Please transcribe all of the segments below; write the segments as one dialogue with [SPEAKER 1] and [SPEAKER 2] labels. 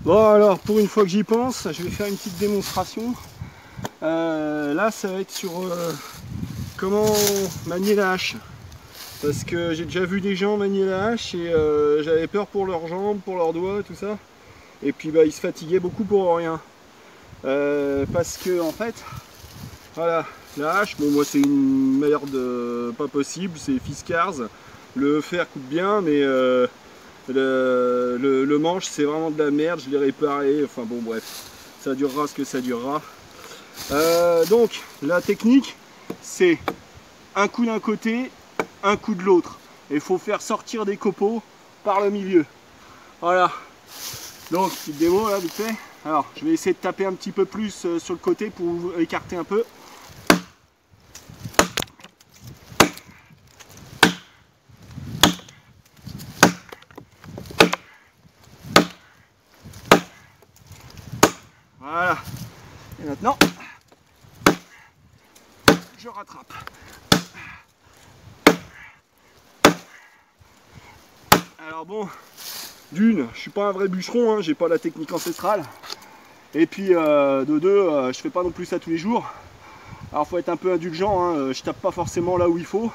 [SPEAKER 1] Bon alors, pour une fois que j'y pense, je vais faire une petite démonstration. Là, ça va être sur comment manier la hache. Parce que j'ai déjà vu des gens manier la hache et j'avais peur pour leurs jambes, pour leurs doigts, tout ça. Et puis bah, ils se fatiguaient beaucoup pour rien. Parce que en fait, voilà, la hache, bon moi c'est une merde pas possible, c'est Fiskars. Le fer coupe bien, mais le manche c'est vraiment de la merde, je l'ai réparé, enfin bon bref, ça durera ce que ça durera. Donc la technique c'est un coup d'un côté, un coup de l'autre. Et il faut faire sortir des copeaux par le milieu. Voilà. Donc petite démo là vite fait. Alors je vais essayer de taper un petit peu plus sur le côté pour écarter un peu. Voilà. Et maintenant, je rattrape. Alors bon, d'une, je suis pas un vrai bûcheron, hein, j'ai pas la technique ancestrale. Et puis de deux, je fais pas non plus ça tous les jours. Alors faut être un peu indulgent, hein, je tape pas forcément là où il faut.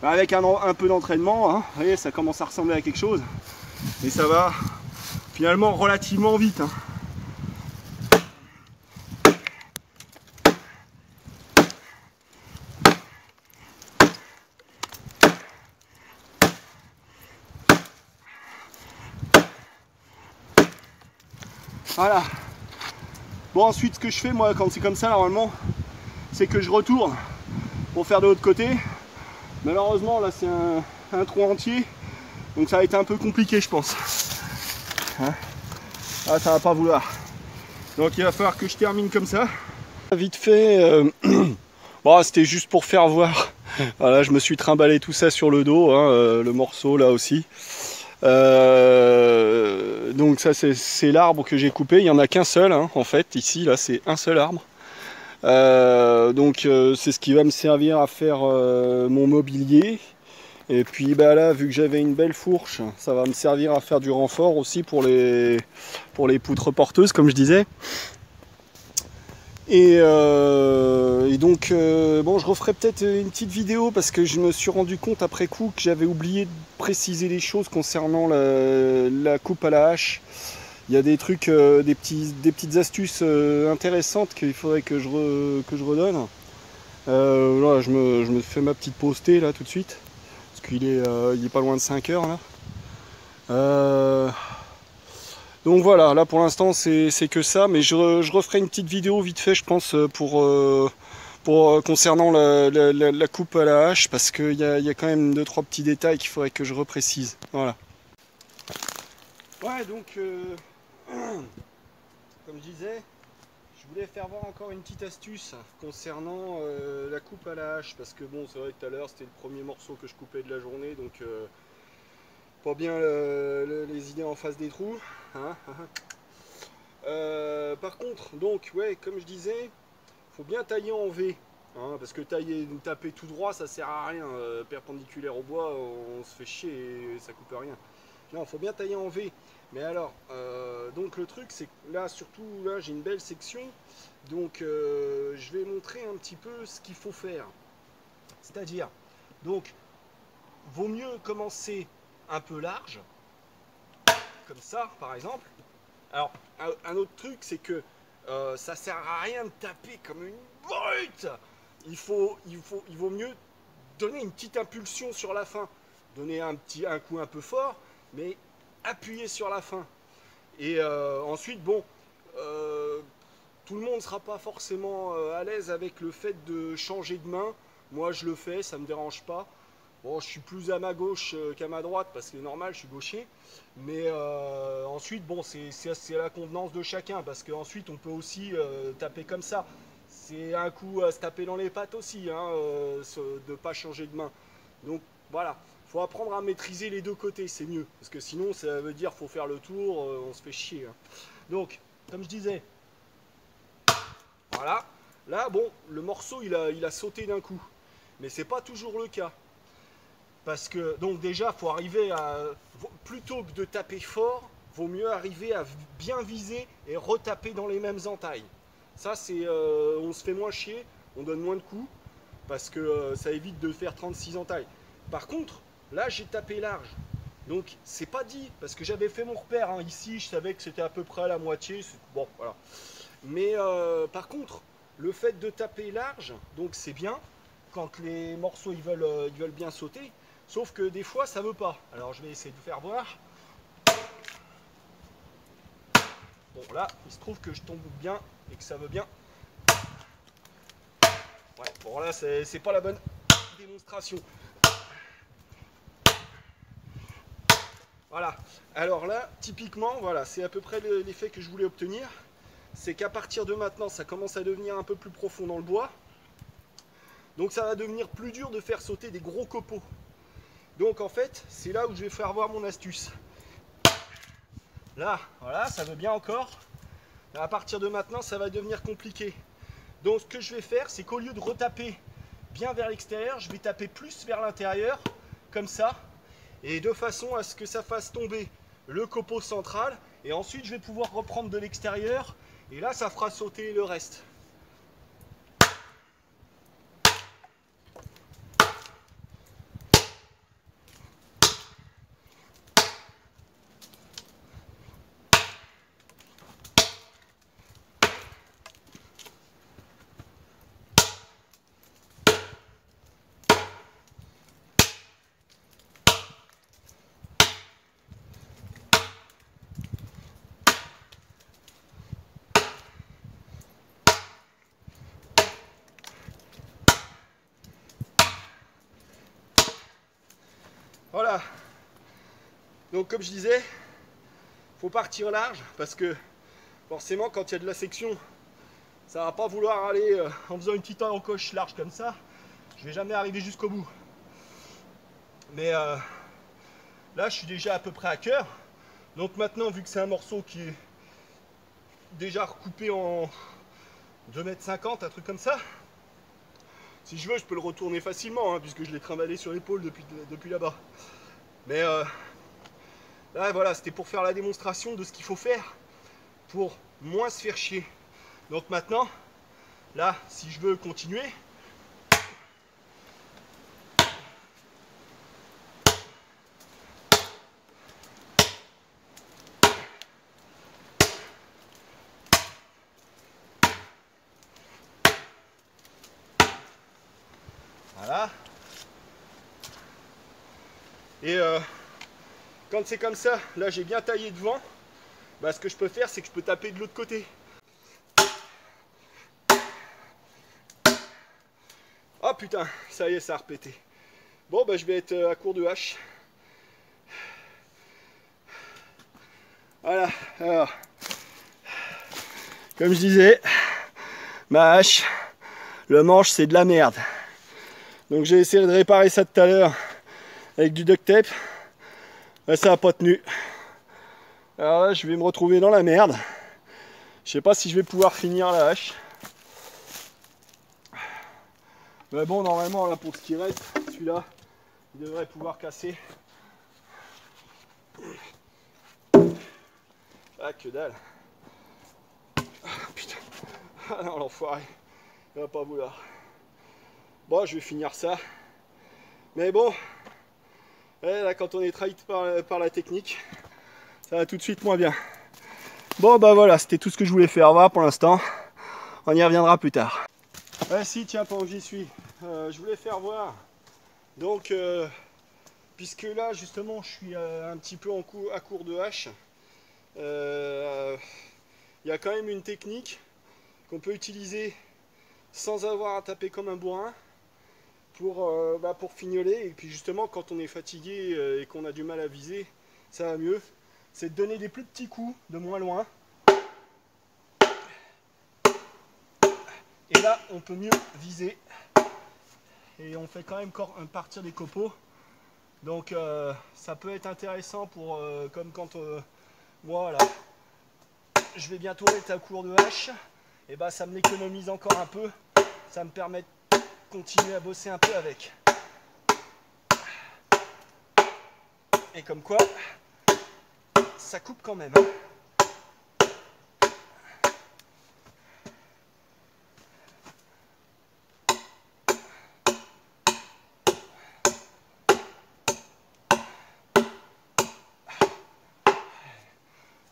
[SPEAKER 1] Avec un peu d'entraînement, hein, vous voyez, ça commence à ressembler à quelque chose. Et ça va finalement relativement vite. Hein. Voilà. Bon, ensuite, ce que je fais, moi, quand c'est comme ça, normalement, c'est que je retourne pour faire de l'autre côté. Malheureusement, là, c'est un trou entier. Donc, ça va être un peu compliqué, je pense. Hein, ah, ça va pas vouloir. Donc, il va falloir que je termine comme ça. Vite fait, bon, c'était juste pour faire voir. Voilà, je me suis trimballé tout ça sur le dos, hein, le morceau, là aussi. Donc ça c'est l'arbre que j'ai coupé, il n'y en a qu'un seul hein, en fait, ici là c'est un seul arbre. Donc c'est ce qui va me servir à faire mon mobilier. Et puis bah là vu que j'avais une belle fourche, ça va me servir à faire du renfort aussi pour les poutres porteuses comme je disais. Et donc bon, je referai peut-être une petite vidéo parce que je me suis rendu compte après coup que j'avais oublié de préciser les choses concernant la coupe à la hache. Il y a des trucs, des petites astuces intéressantes qu'il faudrait que je redonne. Là, je me fais ma petite postée là tout de suite parce qu'il est pas loin de 5 heures là. Donc voilà, là pour l'instant c'est que ça, mais je referai une petite vidéo vite fait je pense pour concernant la coupe à la hache parce qu'il y a quand même 2-3 petits détails qu'il faudrait que je reprécise. Voilà. Ouais donc comme je disais, je voulais faire voir encore une petite astuce concernant la coupe à la hache parce que bon c'est vrai que tout à l'heure c'était le premier morceau que je coupais de la journée donc pas bien les idées en face des trous. Hein. Par contre, donc, ouais, comme je disais, faut bien tailler en V. Hein, parce que taper tout droit, ça sert à rien. Perpendiculaire au bois, on se fait chier et ça coupe rien. Non, faut bien tailler en V. Mais alors, donc le truc, c'est que là, surtout, là, j'ai une belle section. Donc, je vais montrer un petit peu ce qu'il faut faire. C'est-à-dire, donc, vaut mieux commencer un peu large, comme ça, par exemple. Alors, un autre truc, c'est que ça sert à rien de taper comme une brute. Il vaut mieux donner une petite impulsion sur la fin. Donner un coup un peu fort, mais appuyer sur la fin. Et ensuite, bon, tout le monde ne sera pas forcément à l'aise avec le fait de changer de main. Moi, je le fais, ça ne me dérange pas. Bon, je suis plus à ma gauche qu'à ma droite parce que normal, je suis gaucher. Mais ensuite, bon, c'est à la convenance de chacun parce qu'ensuite, on peut aussi taper comme ça. C'est un coup à se taper dans les pattes aussi, hein, de ne pas changer de main. Donc voilà, il faut apprendre à maîtriser les deux côtés, c'est mieux. Parce que sinon, ça veut dire qu'il faut faire le tour, on se fait chier. Hein. Donc, comme je disais, voilà. Là, bon, le morceau, il a sauté d'un coup. Mais c'est pas toujours le cas. Parce que, donc déjà, il faut arriver à, plutôt que de taper fort, vaut mieux arriver à bien viser et retaper dans les mêmes entailles. Ça, c'est, on se fait moins chier, on donne moins de coups, parce que ça évite de faire 36 entailles. Par contre, là, j'ai tapé large. Donc, c'est pas dit, parce que j'avais fait mon repère. Hein. Ici, je savais que c'était à peu près à la moitié. Bon, voilà. Mais par contre, le fait de taper large, donc c'est bien, quand les morceaux ils veulent bien sauter. Sauf que des fois, ça veut pas. Alors, je vais essayer de vous faire voir. Bon, là, il se trouve que je tombe bien et que ça veut bien. Ouais, bon, là, c'est pas la bonne démonstration. Voilà. Alors là, typiquement, voilà, c'est à peu près l'effet que je voulais obtenir. C'est qu'à partir de maintenant, ça commence à devenir un peu plus profond dans le bois. Donc ça va devenir plus dur de faire sauter des gros copeaux. Donc en fait, c'est là où je vais faire voir mon astuce. Là, voilà, ça veut bien encore. À partir de maintenant, ça va devenir compliqué. Donc ce que je vais faire, c'est qu'au lieu de retaper bien vers l'extérieur, je vais taper plus vers l'intérieur, comme ça, et de façon à ce que ça fasse tomber le copeau central, et ensuite je vais pouvoir reprendre de l'extérieur, et là ça fera sauter le reste. Voilà. Donc comme je disais, faut partir large parce que forcément quand il y a de la section, ça va pas vouloir aller en faisant une petite encoche large comme ça. Je vais jamais arriver jusqu'au bout. Mais là je suis déjà à peu près à cœur. Donc maintenant vu que c'est un morceau qui est déjà recoupé en 2,50 m, un truc comme ça, si je veux je peux le retourner facilement hein, puisque je l'ai trimballé sur l'épaule depuis là-bas. Mais là voilà, c'était pour faire la démonstration de ce qu'il faut faire pour moins se faire chier. Donc maintenant, là, si je veux continuer, voilà. Et quand c'est comme ça, là j'ai bien taillé devant, bah, ce que je peux faire, c'est que je peux taper de l'autre côté. Oh putain, ça y est, ça a repété. Bon, bah je vais être à court de hache. Voilà, alors, comme je disais, ma hache, le manche c'est de la merde. Donc j'ai essayé de réparer ça tout à l'heure avec du duct tape. Là, ça n'a pas tenu. Alors là, je vais me retrouver dans la merde. Je sais pas si je vais pouvoir finir la hache. Mais bon, normalement, là, pour ce qui reste, celui-là, il devrait pouvoir casser. Ah, que dalle. Ah, putain. Ah non, l'enfoiré. Il va pas vouloir. Bon, je vais finir ça. Mais bon, là, quand on est trahi par la technique, ça va tout de suite moins bien. Bon, bah voilà, c'était tout ce que je voulais faire voir pour l'instant. On y reviendra plus tard. Ah si, tiens, pendant que j'y suis, je voulais faire voir. Donc, puisque là, justement, je suis un petit peu à court de hache, il y a quand même une technique qu'on peut utiliser sans avoir à taper comme un bourrin pour fignoler. Et puis justement, quand on est fatigué et qu'on a du mal à viser, ça va mieux. C'est de donner des plus petits coups de moins loin. Et là, on peut mieux viser. Et on fait quand même partir des copeaux. Donc ça peut être intéressant pour comme quand moi là, je vais bientôt être à court de hache. Et bah ça me l'économise encore un peu. Ça me permet de continuer à bosser un peu avec. Et comme quoi, ça coupe quand même. Hein.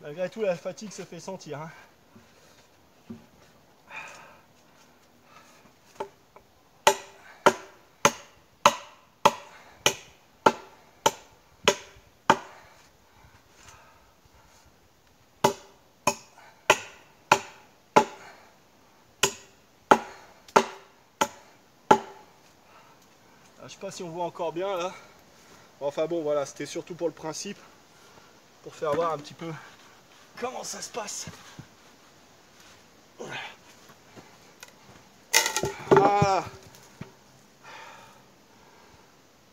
[SPEAKER 1] Malgré tout, la fatigue se fait sentir. Hein. Je sais pas si on voit encore bien là. Enfin bon, voilà, c'était surtout pour le principe, pour faire voir un petit peu comment ça se passe. Voilà.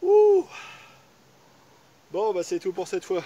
[SPEAKER 1] Ouh. Bon, bah c'est tout pour cette fois.